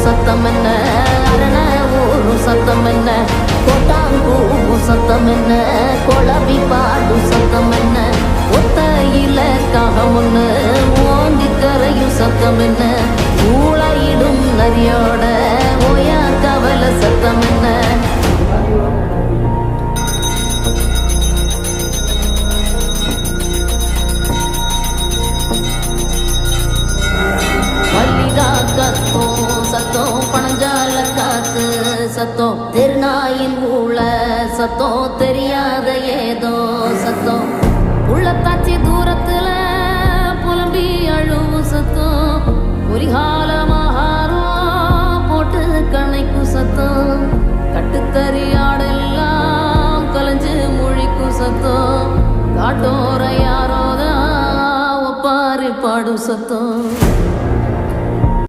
சத்தம் என்ன, அரண ஊரும் சத்தம் என்ன, கோட்டாங்கூவும் சத்தம் என்ன, குழவி பாடும் சத்தம் என்ன, ஒத்தையில காகமுன்னு ஓங்கி கரையும் சத்தம் என்ன, ஊழையிடும் நரியோட ஓயா கவலை சத்தம் என்ன. சத்தம் பணஞ்சால காத்து சத்தம் திருநாயின் ஊழ சத்தம் தெரியாத ஏதோ சத்தம் உள்ளத்தாச்சி தூரத்துல புலம்பி அழுவும் சத்தம் பொறிகாலமாகாரம் போட்டு கணைக்கும் சத்தம் கட்டுத்தறியாடெல்லாம் கலைஞ்சு முழிக்கும் சத்தம் காட்டோர யாரோதான் ஒப்பாரி பாடும் சத்தம்.